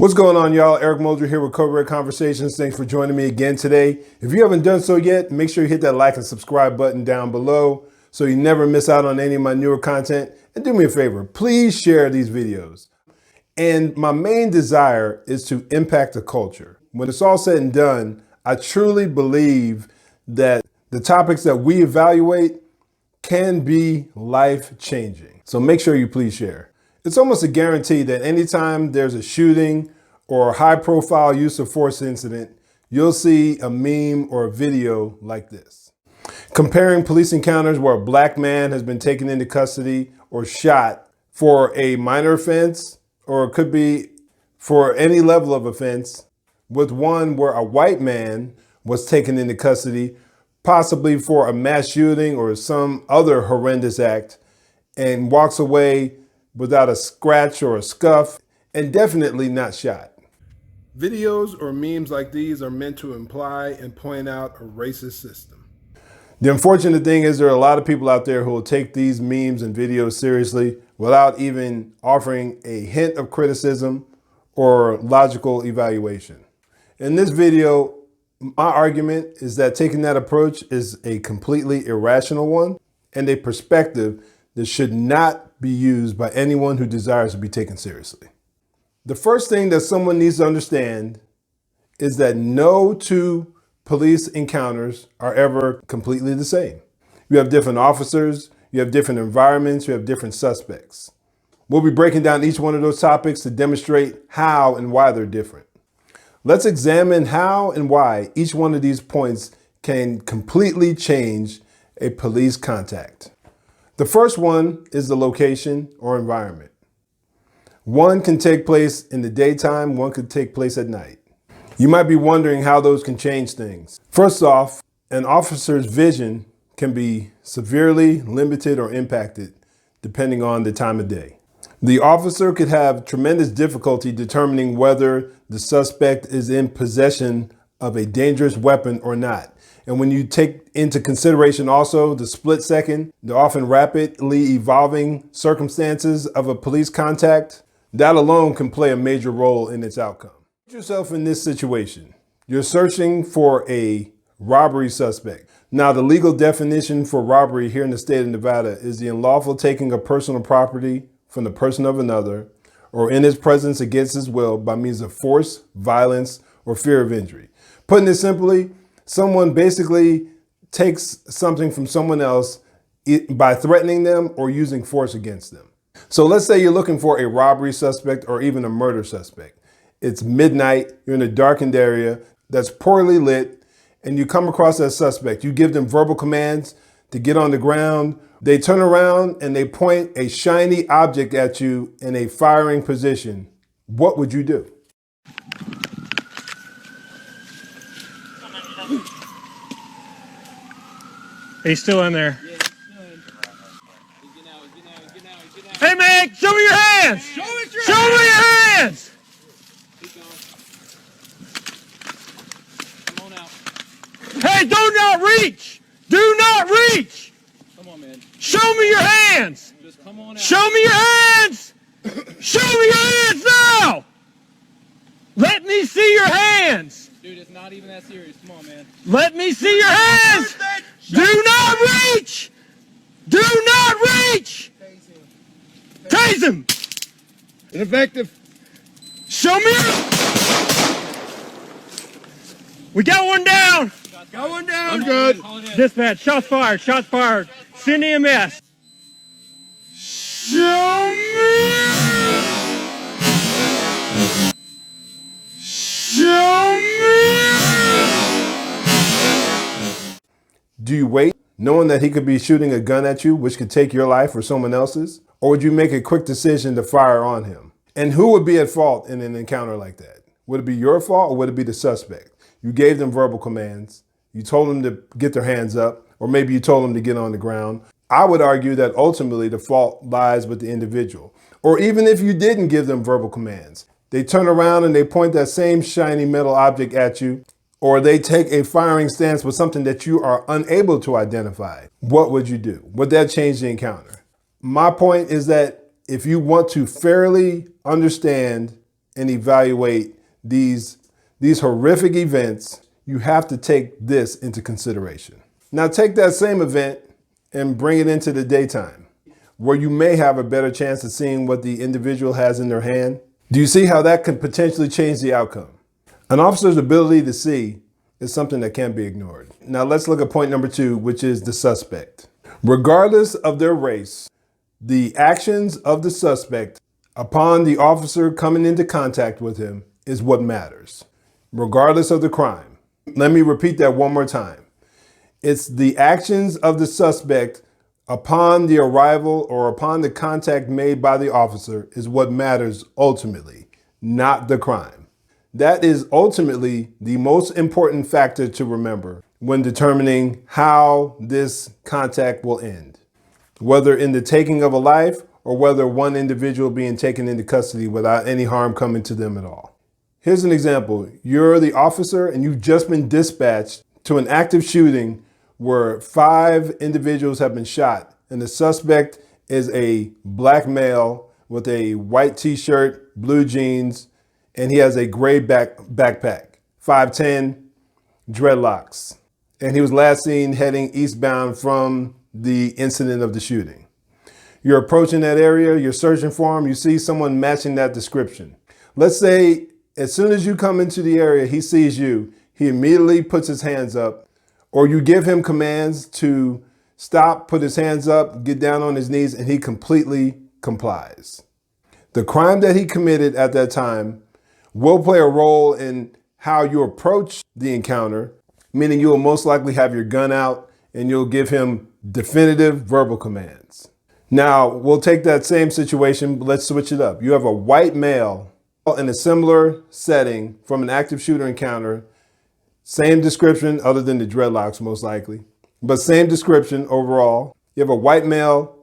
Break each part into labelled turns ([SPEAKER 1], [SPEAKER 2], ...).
[SPEAKER 1] What's going on, y'all? Eric Mulder here with Code Red Conversations. Thanks for joining me again today. If you haven't done so yet, make sure you hit that like and subscribe button down below so you never miss out on any of my newer content. And do me a favor, please share these videos. And my main desire is to impact the culture. When it's all said and done, I truly believe that the topics that we evaluate can be life-changing. So make sure you please share. It's almost a guarantee that anytime there's a shooting or a high-profile use of force incident, you'll see a meme or a video like this. Comparing police encounters where a black man has been taken into custody or shot for a minor offense, or it could be for any level of offense, with one where a white man was taken into custody, possibly for a mass shooting or some other horrendous act, and walks away without a scratch or a scuff, and definitely not shot. Videos or memes like these are meant to imply and point out a racist system. The unfortunate thing is there are a lot of people out there who will take these memes and videos seriously without even offering a hint of criticism or logical evaluation. In this video, my argument is that taking that approach is a completely irrational one and a perspective that should not be used by anyone who desires to be taken seriously. The first thing that someone needs to understand is that no two police encounters are ever completely the same. You have different officers, you have different environments, you have different suspects. We'll be breaking down each one of those topics to demonstrate how and why they're different. Let's examine how and why each one of these points can completely change a police contact. The first one is the location or environment. One can take place in the daytime, one could take place at night. You might be wondering how those can change things. First off, an officer's vision can be severely limited or impacted depending on the time of day. The officer could have tremendous difficulty determining whether the suspect is in possession of a dangerous weapon or not. And when you take into consideration also the split second, the often rapidly evolving circumstances of a police contact, that alone can play a major role in its outcome. Put yourself in this situation. You're searching for a robbery suspect. Now, the legal definition for robbery here in the state of Nevada is the unlawful taking of personal property from the person of another or in his presence against his will by means of force, violence, or fear of injury. Putting it simply, someone basically takes something from someone else by threatening them or using force against them. So let's say you're looking for a robbery suspect or even a murder suspect. It's midnight, you're in a darkened area that's poorly lit, and you come across that suspect. You give them verbal commands to get on the ground. They turn around and they point a shiny object at you in a firing position. What would you do?
[SPEAKER 2] He's still in there. Hey man, show me your hands! Show me your hands!
[SPEAKER 3] Come on out.
[SPEAKER 2] Hey, do not reach! Do not reach!
[SPEAKER 3] Come on, man.
[SPEAKER 2] Show me your hands!
[SPEAKER 3] Just come on out.
[SPEAKER 2] Show me your hands! Show me your hands now! Let me see your hands!
[SPEAKER 3] Dude, it's not even that serious. Come on, man.
[SPEAKER 2] Let me see your hands! Do not reach! Do not reach! Tase him!
[SPEAKER 1] Ineffective.
[SPEAKER 2] Show me your... We got one down!
[SPEAKER 1] Got one down. I'm good.
[SPEAKER 3] Call it in.
[SPEAKER 2] Dispatch, shots fired, shots fired. Send EMS. Show me! Show me!
[SPEAKER 1] Do you wait, knowing that he could be shooting a gun at you, which could take your life or someone else's? Or would you make a quick decision to fire on him? And who would be at fault in an encounter like that? Would it be your fault or would it be the suspect? You gave them verbal commands. You told them to get their hands up, or maybe you told them to get on the ground. I would argue that ultimately the fault lies with the individual. Or even if you didn't give them verbal commands, they turn around and they point that same shiny metal object at you, or they take a firing stance with something that you are unable to identify. What would you do? Would that change the encounter? My point is that if you want to fairly understand and evaluate these horrific events, you have to take this into consideration. Now take that same event and bring it into the daytime, where you may have a better chance of seeing what the individual has in their hand. Do you see how that can potentially change the outcome? An officer's ability to see is something that can't be ignored. Now let's look at point number 2, which is the suspect. Regardless of their race, the actions of the suspect upon the officer coming into contact with him is what matters, regardless of the crime. Let me repeat that one more time. It's the actions of the suspect upon the arrival or upon the contact made by the officer is what matters ultimately, not the crime. That is ultimately the most important factor to remember when determining how this contact will end, whether in the taking of a life or whether one individual being taken into custody without any harm coming to them at all. Here's an example. You're the officer and you've just been dispatched to an active shooting where 5 individuals have been shot, and the suspect is a black male with a white t-shirt, blue jeans, and he has a gray backpack, 5'10", dreadlocks. And he was last seen heading eastbound from the incident of the shooting. You're approaching that area, you're searching for him, you see someone matching that description. Let's say as soon as you come into the area, he sees you, he immediately puts his hands up, or you give him commands to stop, put his hands up, get down on his knees, and he completely complies. The crime that he committed at that time will play a role in how you approach the encounter, meaning you will most likely have your gun out and you'll give him definitive verbal commands. Now, we'll take that same situation, but let's switch it up. You have a white male in a similar setting from an active shooter encounter. Same description other than the dreadlocks most likely, but same description overall. You have a white male,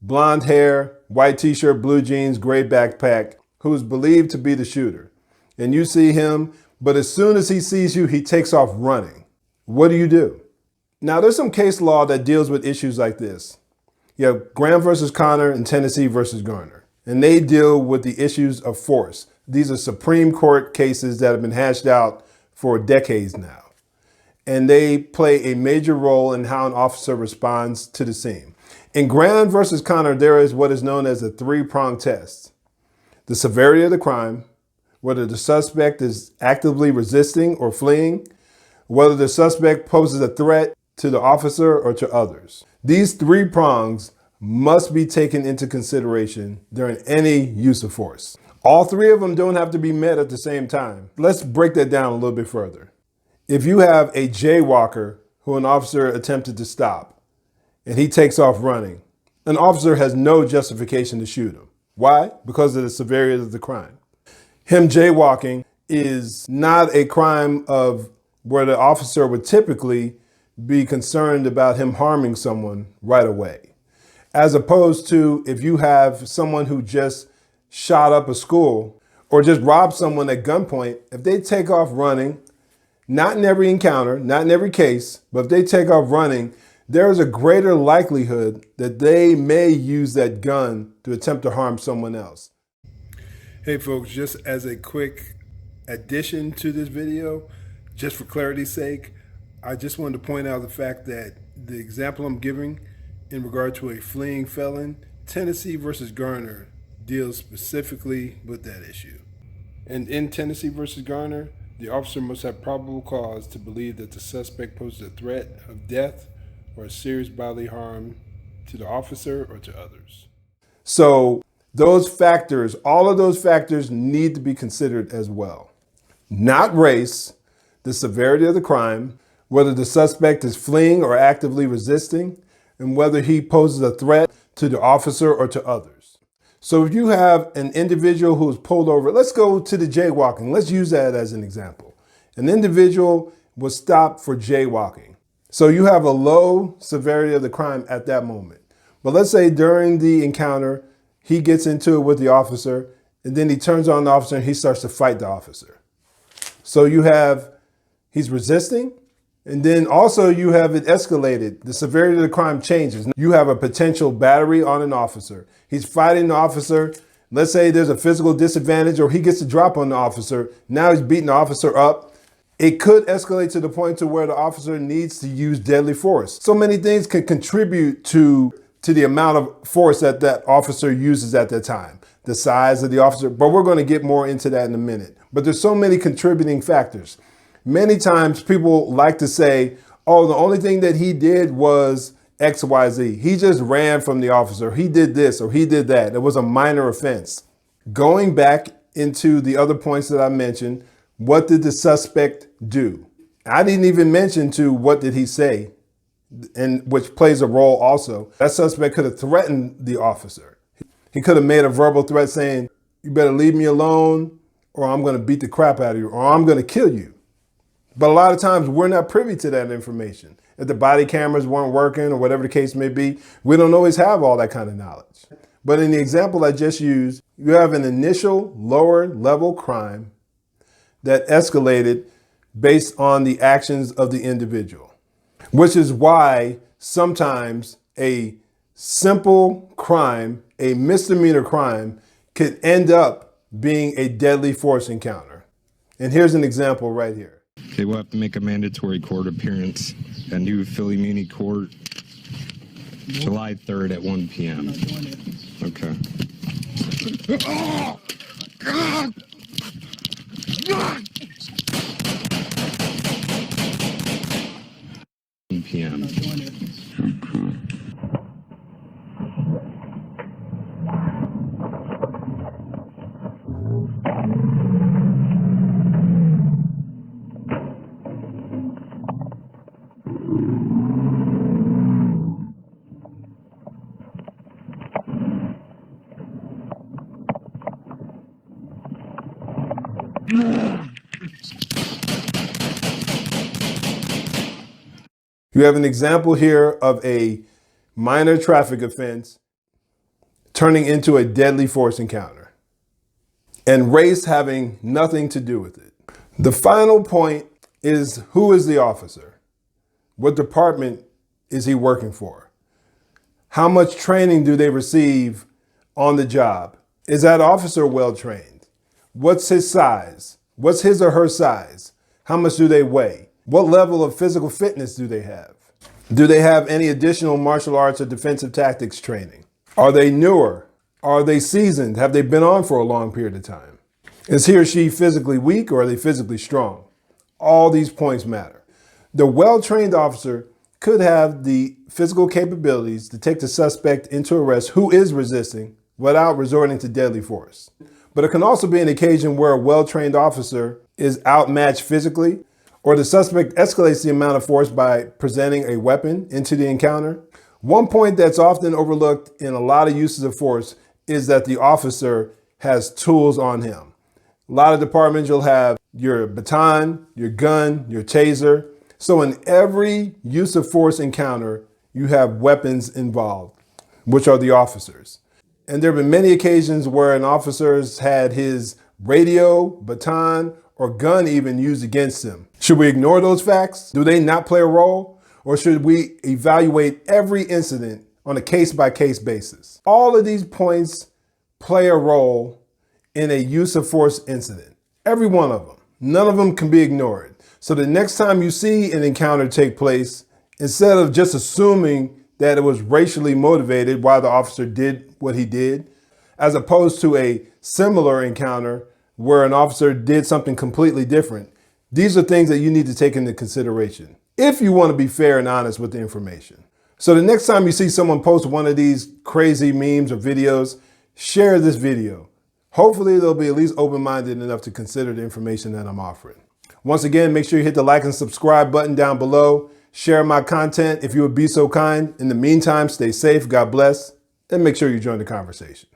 [SPEAKER 1] blonde hair, white t-shirt, blue jeans, gray backpack, who is believed to be the shooter. And you see him, but as soon as he sees you, he takes off running. What do? Now there's some case law that deals with issues like this. You have Graham versus Connor and Tennessee versus Garner, and they deal with the issues of force. These are Supreme Court cases that have been hashed out for decades now, and they play a major role in how an officer responds to the scene. In Graham versus Connor, there is what is known as a 3-pronged test: the severity of the crime, whether the suspect is actively resisting or fleeing, whether the suspect poses a threat to the officer or to others. These 3 prongs must be taken into consideration during any use of force. All 3 of them don't have to be met at the same time. Let's break that down a little bit further. If you have a jaywalker who an officer attempted to stop and he takes off running, an officer has no justification to shoot him. Why? Because of the severity of the crime. Him jaywalking is not a crime of where the officer would typically be concerned about him harming someone right away. As opposed to if you have someone who just shot up a school or just robbed someone at gunpoint, if they take off running, not in every encounter, not in every case, but if they take off running, there is a greater likelihood that they may use that gun to attempt to harm someone else. Hey folks, just as a quick addition to this video, just for clarity's sake, I just wanted to point out the fact that the example I'm giving in regard to a fleeing felon, Tennessee versus Garner, deals specifically with that issue. And in Tennessee versus Garner, the officer must have probable cause to believe that the suspect poses a threat of death or serious bodily harm to the officer or to others. So those factors, all of those factors need to be considered as well. Not race, the severity of the crime, whether the suspect is fleeing or actively resisting, and whether he poses a threat to the officer or to others. So if you have an individual who is pulled over, let's go to the jaywalking. Let's use that as an example. An individual was stopped for jaywalking. So you have a low severity of the crime at that moment. But let's say during the encounter, he gets into it with the officer, and then he turns on the officer and he starts to fight the officer. So you have, he's resisting, and then also you have it escalated. The severity of the crime changes. You have a potential battery on an officer. He's fighting the officer Let's say there's a physical disadvantage or he gets a drop on the officer. Now he's beating the officer up. It could escalate to the point to where the officer needs to use deadly force. So many things can contribute to the amount of force that that officer uses at that time, the size of the officer, but we're going to get more into that in a minute. But there's so many contributing factors. Many times people like to say, oh, the only thing that he did was X, Y, Z. He just ran from the officer. He did this or he did that. It was a minor offense. Going back into the other points that I mentioned, what did the suspect do? I didn't even mention to what did he say, and which plays a role also. That suspect could have threatened the officer. He could have made a verbal threat saying, you better leave me alone or I'm going to beat the crap out of you or I'm going to kill you. But a lot of times we're not privy to that information. If the body cameras weren't working or whatever the case may be, we don't always have all that kind of knowledge. But in the example I just used, you have an initial lower level crime that escalated based on the actions of the individual, which is why sometimes a simple crime, a misdemeanor crime, could end up being a deadly force encounter. And here's an example right here.
[SPEAKER 4] Okay, we'll have to make a mandatory court appearance at New Philly Muni Court, July 3rd at 1 p.m. Okay. 1 p.m.
[SPEAKER 1] You have an example here of a minor traffic offense turning into a deadly force encounter, and race having nothing to do with it. The final point is, who is the officer? What department is he working for? How much training do they receive on the job? Is that officer well trained? What's his size? What's his or her size? How much do they weigh? What level of physical fitness do they have? Do they have any additional martial arts or defensive tactics training? Are they newer? Are they seasoned? Have they been on for a long period of time? Is he or she physically weak or are they physically strong? All these points matter. The well-trained officer could have the physical capabilities to take the suspect into arrest who is resisting without resorting to deadly force. But it can also be an occasion where a well-trained officer is outmatched physically, or the suspect escalates the amount of force by presenting a weapon into the encounter. One point that's often overlooked in a lot of uses of force is that the officer has tools on him. A lot of departments, you'll have your baton, your gun, your taser. So in every use of force encounter, you have weapons involved, which are the officers. And there have been many occasions where an officer's had his radio, baton, or gun even used against him. Should we ignore those facts? Do they not play a role? Or should we evaluate every incident on a case-by-case basis? All of these points play a role in a use of force incident. Every one of them. None of them can be ignored. So the next time you see an encounter take place, instead of just assuming that it was racially motivated why the officer did what he did, as opposed to a similar encounter where an officer did something completely different, these are things that you need to take into consideration if you want to be fair and honest with the information. So the next time you see someone post one of these crazy memes or videos, share this video. Hopefully they'll be at least open-minded enough to consider the information that I'm offering. Once again, make sure you hit the like and subscribe button down below. Share my content if you would be so kind. In the meantime, stay safe, God bless, and make sure you join the conversation.